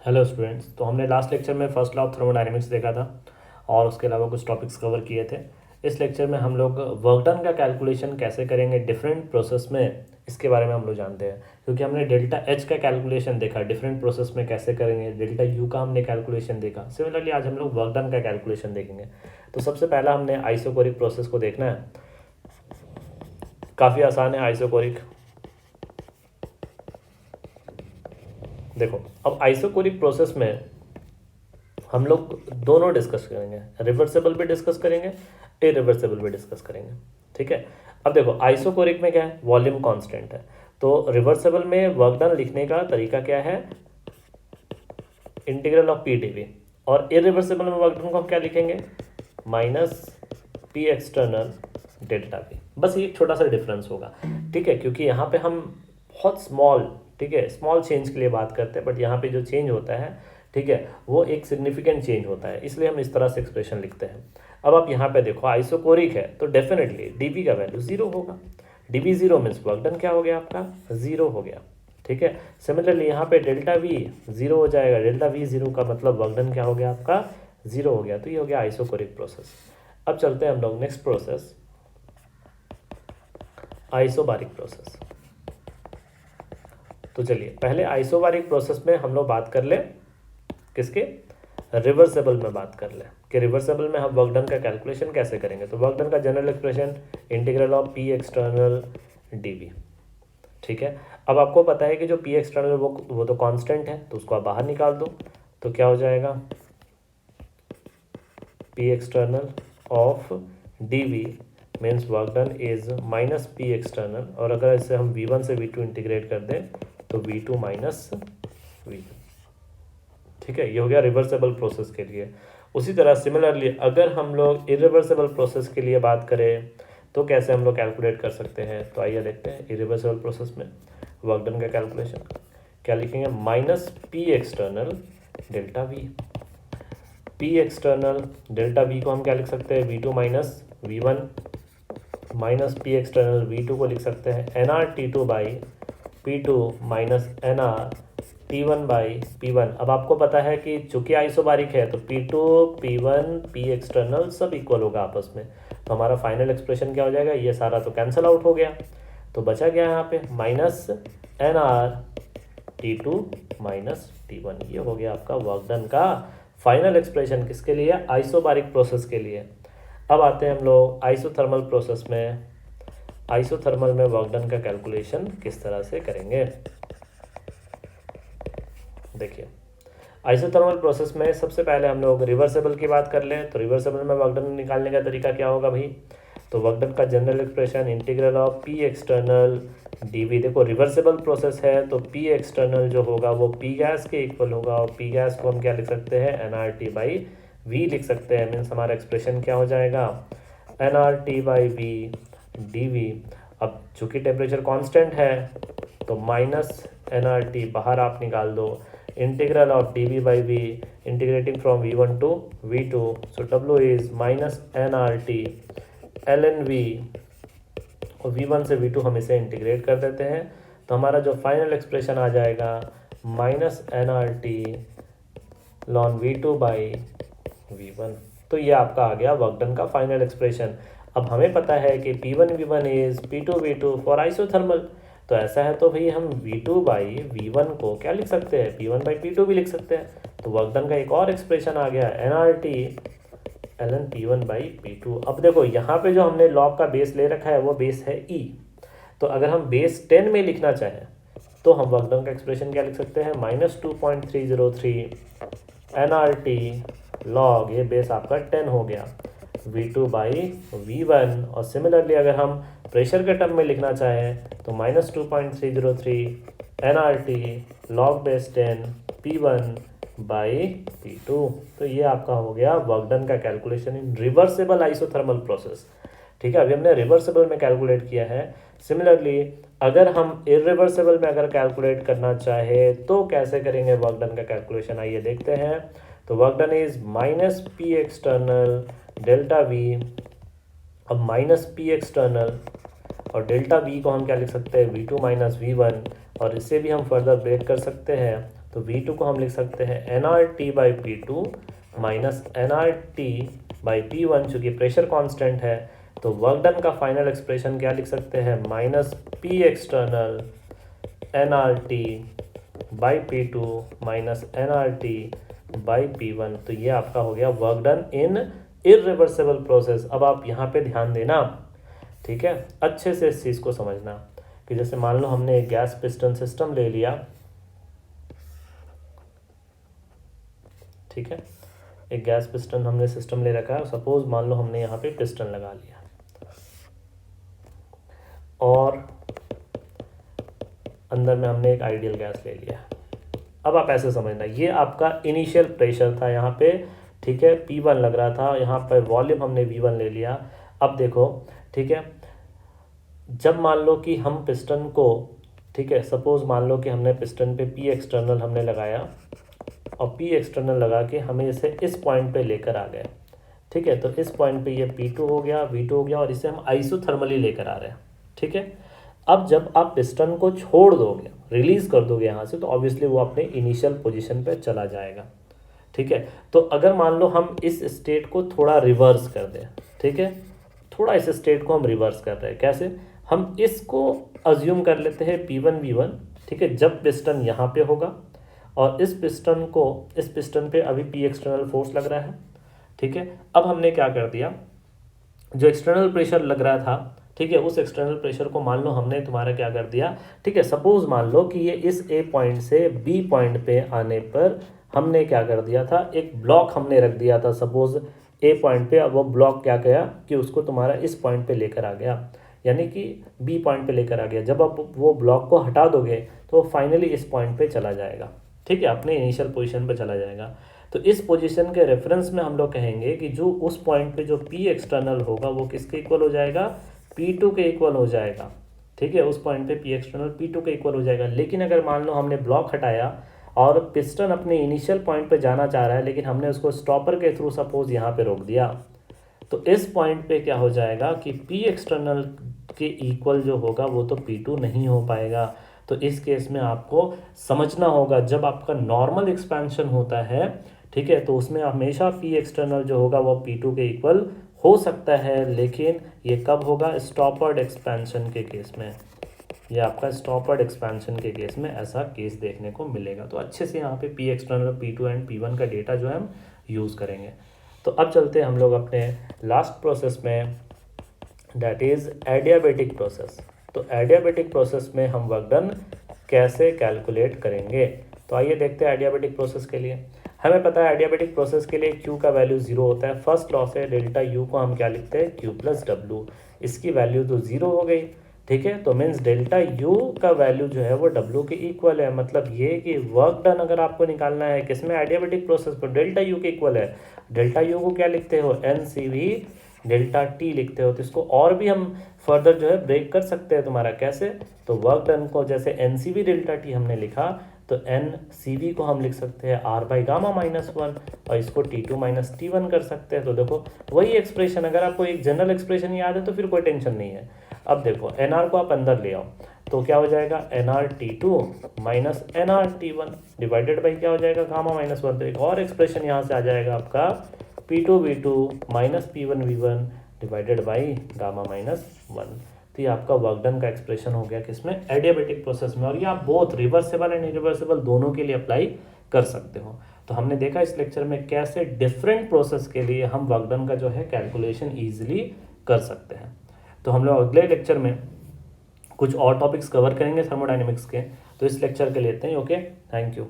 Hello students. तो हमने last lecture में फर्स्ट लॉ ऑफ थर्मोडायनेमिक्स देखा था और उसके अलावा कुछ टॉपिक्स कवर किए थे। इस लेक्चर में हम लोग वर्क डन का कैलकुलेशन कैसे करेंगे डिफरेंट प्रोसेस में, इसके बारे में हम लोग जानते हैं। क्योंकि हमने डेल्टा एच का कैलकुलेशन देखा डिफरेंट प्रोसेस में कैसे करेंगे, डेल्टा यू का हमने कैलकुलेशन देखा। सिमिलरली आज हम लोग वर्क डन का कैलकुलेशन देखेंगे। तो सबसे पहला हमने आइसोकोरिक प्रोसेस को देखना है। काफ़ी आसान है आइसोकोरिक। देखो, अब आइसोकोरिक प्रोसेस में हम लोग दोनों डिस्कस करेंगे, रिवर्सेबल भी डिस्कस करेंगे, इरिवर्सेबल भी डिस्कस करेंगे। ठीक है। अब देखो, आइसोकोरिक में क्या है, वॉल्यूम कांस्टेंट है। तो रिवर्सेबल में वर्क डन लिखने का तरीका क्या है, इंटीग्रल ऑफ पी डीवी। और इरिवर्सेबल में वर्क डन को हम क्या लिखेंगे, minus P external delta P. बस ये एक छोटा सा डिफरेंस होगा। ठीक है, क्योंकि यहाँ पे हम बहुत स्मॉल, ठीक है, स्मॉल चेंज के लिए बात करते हैं, बट यहाँ पे जो चेंज होता है, ठीक है, वो एक सिग्निफिकेंट चेंज होता है, इसलिए हम इस तरह से एक्सप्रेशन लिखते हैं। अब आप यहाँ पे देखो, आइसोकोरिक है तो डेफिनेटली डीवी का वैल्यू जीरो होगा। DV zero means work done क्या हो गया, आपका जीरो हो गया। ठीक है। सिमिलरली यहाँ पे डेल्टा वी जीरो हो जाएगा। डेल्टा वी जीरो का मतलब वर्क डन क्या हो गया, आपका जीरो हो गया। तो ये हो गया आइसोकोरिक प्रोसेस। अब चलते हैं हम लोग नेक्स्ट प्रोसेस, आइसोबारिक प्रोसेस। तो चलिए पहले आइसोबारिक प्रोसेस में हम लोग बात कर ले, किसके, रिवर्सेबल में बात कर ले कि रिवर्सेबल में हम वर्क डन का कैलकुलेशन कैसे करेंगे। तो वर्क डन का general expression integral of P external DV. ठीक है। अब आपको पता है कि जो पी एक्सटर्नल वो तो कांस्टेंट है, तो उसको आप बाहर निकाल दो। तो क्या हो जाएगा, P external of DV means work done is minus P external. और अगर इसे हम वी वन से वी टू इंटीग्रेट कर दें तो वी टू माइनस वी। ठीक है, ये हो गया रिवर्सेबल प्रोसेस के लिए। उसी तरह सिमिलरली अगर हम लोग इरिवर्सेबल प्रोसेस के लिए बात करें तो कैसे हम लोग कैलकुलेट कर सकते हैं। तो आइए देखते हैं इरिवर्सेबल प्रोसेस में वर्क डन का कैलकुलेशन क्या लिखेंगे, minus P external delta V. P external delta V को हम क्या लिख सकते हैं, V two minus V one, minus P external V two को लिख सकते हैं N R T two by P two minus N R T one by P one. अब आपको पता है कि चूंकि आइसोबारिक है तो P two P one P external सब इक्वल होगा आपस में। तो हमारा फाइनल एक्सप्रेशन क्या हो जाएगा, ये सारा तो कैंसिल आउट हो गया। तो बचा गया यहाँ पे minus N R T two minus T one. ये हो गया आपका वर्क डन का फाइनल एक्सप्रेशन, किसके लिए, आइसोबारिक प्रोसेस के लिए। अब आते हैं हम लोग आइसोथर्मल प्रोसेस में। आइसोथर्मल में वर्क डन का कैलकुलेशन किस तरह से करेंगे, देखिए। आइसोथर्मल प्रोसेस में सबसे पहले हम लोग रिवर्सेबल की बात कर लें। तो रिवर्सेबल में वर्क डन निकालने का तरीका क्या होगा भाई, तो वर्क डन का general expression integral of P external DV. देखो रिवर्सेबल प्रोसेस है तो पी एक्सटर्नल जो होगा वो पी गैस के इक्वल होगा, और पी गैस को हम क्या लिख सकते हैं, N R T by V लिख सकते हैं। मीन्स हमारा एक्सप्रेशन क्या हो जाएगा, N R T by V D V. अब चूंकि टेम्परेचर कांस्टेंट है तो माइनस एन आर टी बाहर आप निकाल दो, integral of D V by V integrating from V one to V two. So W is minus N R T L N V, और V one से V two हम इसे integrate कर देते हैं। तो हमारा जो फाइनल एक्सप्रेशन आ जाएगा minus N R T ln V two by V one. तो ये आपका आ गया वर्क डन का फाइनल एक्सप्रेशन। अब हमें पता है कि P one V one is P two V two for isothermal. तो ऐसा है तो भाई हम V two by V one को क्या लिख सकते हैं, P one by P two भी लिख सकते हैं। तो वर्क डन का एक और एक्सप्रेशन आ गया, N R T L N P one by P two. अब देखो यहाँ पे जो हमने लॉग का बेस ले रखा है वो बेस है ई। तो अगर हम बेस 10 में लिखना चाहें तो हम वर्क डन का एक्सप्रेशन क्या लिख सकते हैं, minus 2.303 N R T log, ये बेस आपका 10 हो गया, V two by V one. और सिमिलरली अगर हम प्रेशर के टर्म में लिखना चाहें तो minus 2.303 N R T log base 10 P one by P two. तो ये आपका हो गया वर्क डन का calculation in reversible isothermal process. ठीक है, अभी हमने रिवर्सेबल में कैलकुलेट किया है। सिमिलरली अगर हम इरिवर्सेबल में अगर कैलकुलेट करना चाहे तो कैसे करेंगे वर्क डन का कैलकुलेशन, आइए देखते हैं। तो work done is minus P external delta V. अब माइनस पी एक्सटर्नल और डेल्टा वी को हम क्या लिख सकते हैं, V two minus V one, और इसे भी हम फर्दर ब्रेक कर सकते हैं। तो V2 को हम लिख सकते हैं nRT by P2 minus nRT by P1, चूँकि प्रेशर कांस्टेंट है तो वर्क डन का फाइनल एक्सप्रेशन क्या लिख सकते हैं, minus P external nRT by P2 minus nRT by P1। तो ये आपका हो गया work done in irreversible process. अब आप यहाँ पे ध्यान देना, ठीक है, अच्छे से इस चीज़ को समझना कि जैसे मान लो हमने एक गैस पिस्टन सिस्टम ले लिया, ठीक है, एक गैस पिस्टन हमने सिस्टम ले रखा है। सपोज मान लो हमने यहाँ पे पिस्टन लगा लिया और अंदर में हमने एक आइडियल गैस ले लिया। अब आप ऐसे समझना, ये आपका इनिशियल प्रेशर था यहाँ पे, ठीक है, P1 लग रहा था, यहाँ पर वॉल्यूम हमने V1 ले लिया। अब देखो, ठीक है, जब मान लो कि हम पिस्टन को, ठीक है, सपोज मान लो कि हमने पिस्टन पे P एक्सटर्नल हमने लगाया और P एक्सटर्नल लगा के हमें इसे इस पॉइंट पे लेकर आ गए, ठीक है, तो इस पॉइंट पे ये P2 हो गया, V2 हो गया और इसे हम आइसोथर्मली लेकर आ रहे हैं, ठीक है। अब जब आप पिस्टन को छोड़ दोगे, रिलीज कर दोगे यहाँ से, तो ऑब्वियसली वो अपने इनिशियल पोजीशन पे चला जाएगा, ठीक है। तो अगर मान लो हम इस स्टेट को थोड़ा रिवर्स कर दें, ठीक है, थोड़ा इस स्टेट को हम रिवर्स कर रहे हैं, कैसे, हम इसको अज्यूम कर लेते हैं P1 V1, ठीक है, जब पिस्टन यहाँ पे होगा और इस पिस्टन पे अभी P एक्सटर्नल फोर्स लग रहा है, ठीक है। अब हमने क्या कर दिया, जो एक्सटर्नल प्रेशर लग रहा था, ठीक है, उस एक्सटर्नल प्रेशर को मान लो हमने तुम्हारा क्या कर दिया, ठीक है, सपोज मान लो कि ये इस A पॉइंट से B पॉइंट पे आने पर हमने क्या कर दिया था, एक ब्लॉक हमने रख दिया था सपोज A पॉइंट पे। अब वो ब्लॉक क्या किया कि उसको तुम्हारा इस पॉइंट पे लेकर आ गया, यानी कि B पॉइंट पे लेकर आ गया। जब आप वो ब्लॉक को हटा दोगे तो फाइनली इस पॉइंट पे चला जाएगा, ठीक है, अपने इनिशियल पोजीशन पे चला जाएगा। तो इस पोजीशन के रेफरेंस में हम लोग कहेंगे कि जो उस पॉइंट पे जो P एक्सटर्नल होगा वो किसके इक्वल हो जाएगा, P2 के इक्वल हो जाएगा, ठीक है, उस पॉइंट पे P एक्सटर्नल P2 के इक्वल हो जाएगा। लेकिन अगर मान लो हमने ब्लॉक हटाया और पिस्टन अपने इनिशियल पॉइंट पे जाना चाह रहा है, लेकिन हमने उसको स्टॉपर के थ्रू सपोज यहाँ पे रोक दिया, तो इस पॉइंट पे क्या हो जाएगा कि P एक्सटर्नल के इक्वल जो होगा वो तो P2 नहीं हो पाएगा। तो इस केस में आपको समझना होगा, जब आपका नॉर्मल एक्सपेंशन होता है, ठीक है, तो उसमें हमेशा P एक्सटर्नल जो होगा वो P2 के इक्वल हो सकता है, लेकिन ये कब होगा, स्टॉपर्ड एक्सपेंशन के केस में। ये आपका स्टॉपर्ड एक्सपेंशन के केस में ऐसा केस देखने को मिलेगा। तो अच्छे से यहाँ पे P external, P2 and P1 का डेटा जो है हम यूज़ करेंगे। तो अब चलते हैं हम लोग अपने लास्ट प्रोसेस में, दैट इज़ एडियाबेटिक प्रोसेस। तो एडियाबेटिक प्रोसेस में हम वर्क डन कैसे कैलकुलेट करेंगे। तो आइए देखते हैं एडियाबेटिक प्रोसेस के लिए। हमें पता है एडियाबेटिक प्रोसेस के लिए Q का वैल्यू 0 होता है। फर्स्ट लॉ से डेल्टा U को हम क्या लिखते हैं, Q प्लस W। इसकी वैल्यू तो 0 हो गई, ठीक है, तो मीन्स डेल्टा U का वैल्यू जो है वो W के इक्वल है। मतलब ये कि वर्क डन अगर आपको निकालना है किसमें, एडियाबेटिक प्रोसेस पर, डेल्टा U के इक्वल है। डेल्टा U को क्या लिखते हो, NCV डेल्टा T लिखते हो। तो इसको और भी हम फर्दर जो है ब्रेक कर सकते हैं तुम्हारा, कैसे, तो वर्क डन को जैसे NCV डेल्टा T हमने लिखा, तो NCV को हम लिख सकते हैं R बाई गामा माइनस 1 और इसको T2 माइनस T1 कर सकते हैं। तो देखो वही एक्सप्रेशन, अगर आपको एक जनरल एक्सप्रेशन याद है तो फिर कोई टेंशन नहीं है। अब देखो NR को आप अंदर ले आओ तो क्या हो जाएगा, NR T2 minus NR T1 divided by क्या हो जाएगा, गामा माइनस 1। तो एक और एक्सप्रेशन यहाँ से आ जाएगा आपका P2 V2 minus P1 V1 divided by gamma minus 1। तो ये आपका वर्क डन का एक्सप्रेशन हो गया किसमें, एडियाबेटिक प्रोसेस में। और ये आप बोथ रिवर्सिबल एंड इरिवर्सिबल दोनों के लिए अप्लाई कर सकते हो। तो हमने देखा इस लेक्चर में कैसे डिफरेंट प्रोसेस के लिए हम वर्क डन का जो है कैलकुलेशन ईजिली कर सकते हैं। तो हम लोग अगले लेक्चर में कुछ और टॉपिक्स कवर करेंगे थर्मोडाइनमिक्स के। तो इस लेक्चर के लिए इतना ही, ओके, थैंक यू।